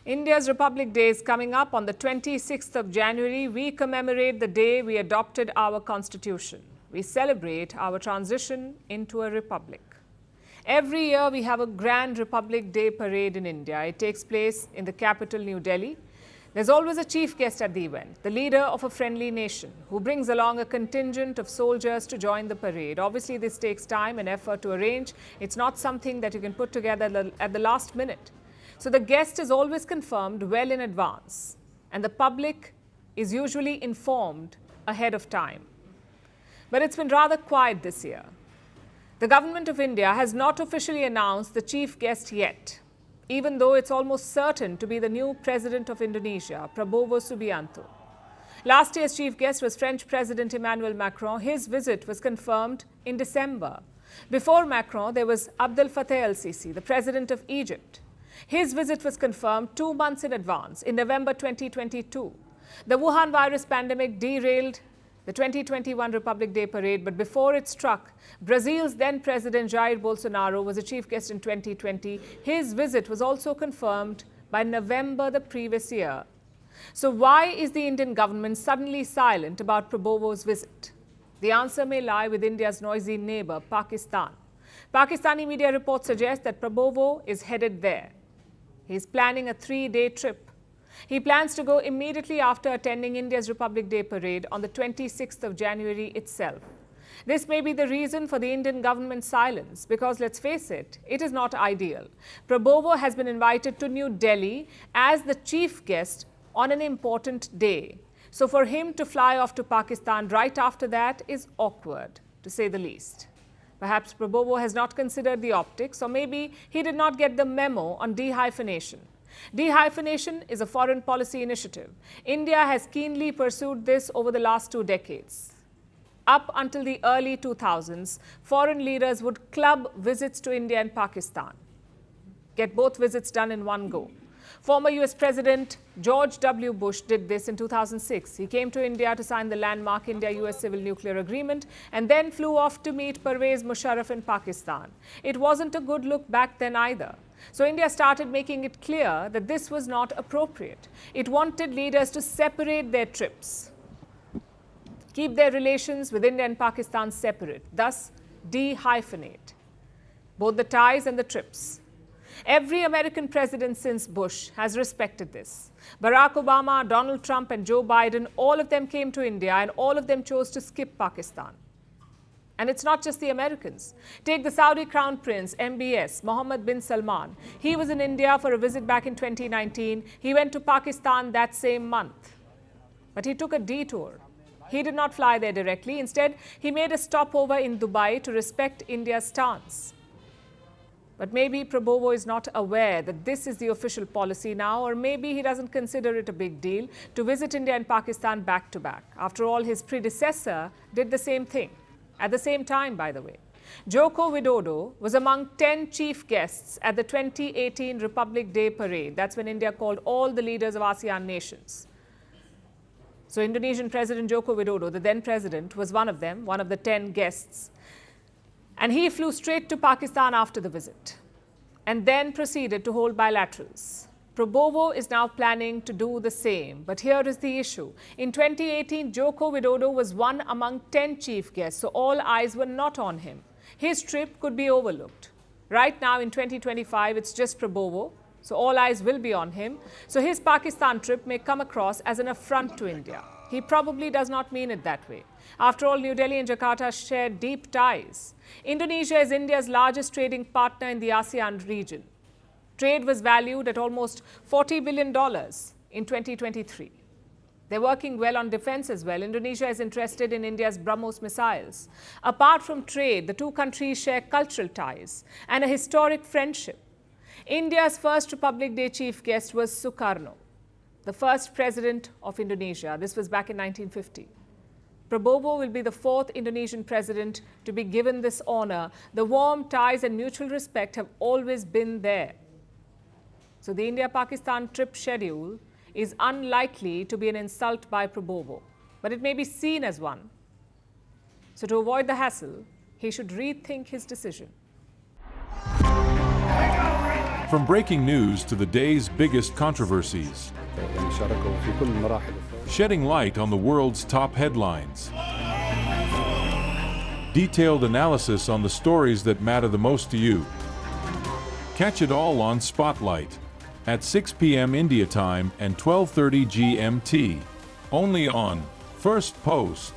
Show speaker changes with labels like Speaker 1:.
Speaker 1: India's Republic Day is coming up. On the 26th of January, we commemorate the day we adopted our constitution. We celebrate our transition into a republic. Every year, we have a grand Republic Day parade in India. It takes place in the capital, New Delhi. There's always a chief guest at the event, the leader of a friendly nation, who brings along a contingent of soldiers to join the parade. Obviously, this takes time and effort to arrange. It's not something that you can put together at the last minute. So the guest is always confirmed well in advance, and the public is usually informed ahead of time. But it's been rather quiet this year. The government of India has not officially announced the chief guest yet, even though it's almost certain to be the new president of Indonesia, Prabowo Subianto. Last year's chief guest was French President Emmanuel Macron. His visit was confirmed in December. Before Macron, there was Abdel Fattah el-Sisi, the president of Egypt. His visit was confirmed 2 months in advance, in November 2022. The Wuhan virus pandemic derailed the 2021 Republic Day parade, but before it struck, Brazil's then President Jair Bolsonaro was a chief guest in 2020. His visit was also confirmed by November the previous year. So why is the Indian government suddenly silent about Prabowo's visit? The answer may lie with India's noisy neighbor, Pakistan. Pakistani media reports suggest that Prabowo is headed there. He's planning a 3-day trip. He plans to go immediately after attending India's Republic Day parade on the 26th of January itself. This may be the reason for the Indian government's silence, because let's face it, it is not ideal. Prabowo has been invited to New Delhi as the chief guest on an important day. So for him to fly off to Pakistan right after that is awkward, to say the least. Perhaps Prabowo has not considered the optics, or maybe he did not get the memo on dehyphenation. Dehyphenation is a foreign policy initiative. India has keenly pursued this over the last 2 decades. Up until the early 2000s, foreign leaders would club visits to India and Pakistan, get both visits done in one go. Former US President George W. Bush did this in 2006. He came to India to sign the landmark India-US Civil Nuclear Agreement and then flew off to meet Pervez Musharraf in Pakistan. It wasn't a good look back then either. So India started making it clear that this was not appropriate. It wanted leaders to separate their trips, keep their relations with India and Pakistan separate, thus dehyphenate both the ties and the trips. Every American president since Bush has respected this. Barack Obama, Donald Trump and Joe Biden, all of them came to India and all of them chose to skip Pakistan. And it's not just the Americans. Take the Saudi Crown Prince, MBS, Mohammed bin Salman. He was in India for a visit back in 2019. He went to Pakistan that same month. But he took a detour. He did not fly there directly. Instead, he made a stopover in Dubai to respect India's stance. But maybe Prabowo is not aware that this is the official policy now, or maybe he doesn't consider it a big deal to visit India and Pakistan back to back. After all, his predecessor did the same thing. At the same time, by the way, Joko Widodo was among 10 chief guests at the 2018 Republic Day parade. That's when India called all the leaders of ASEAN nations. So Indonesian President Joko Widodo, the then president, was one of them, one of the 10 guests. And he flew straight to Pakistan after the visit and then proceeded to hold bilaterals. Prabowo is now planning to do the same. But here is the issue. In 2018, Joko Widodo was one among 10 chief guests, so all eyes were not on him. His trip could be overlooked. Right now in 2025, it's just Prabowo, so all eyes will be on him. So his Pakistan trip may come across as an affront to India. He probably does not mean it that way. After all, New Delhi and Jakarta share deep ties. Indonesia is India's largest trading partner in the ASEAN region. Trade was valued at almost $40 billion in 2023. They're working well on defense as well. Indonesia is interested in India's BrahMos missiles. Apart from trade, the 2 countries share cultural ties and a historic friendship. India's first Republic Day chief guest was Sukarno, the first president of Indonesia. This was back in 1950. Prabowo will be the 4th Indonesian president to be given this honor. The warm ties and mutual respect have always been there. So the India-Pakistan trip schedule is unlikely to be an insult by Prabowo, but it may be seen as one. So to avoid the hassle, he should rethink his decision.
Speaker 2: From breaking news to the day's biggest controversies, shedding light on the world's top headlines. Detailed analysis on the stories that matter the most to you. Catch it all on Spotlight at 6 p.m. India time and 12:30 GMT. Only on Firstpost.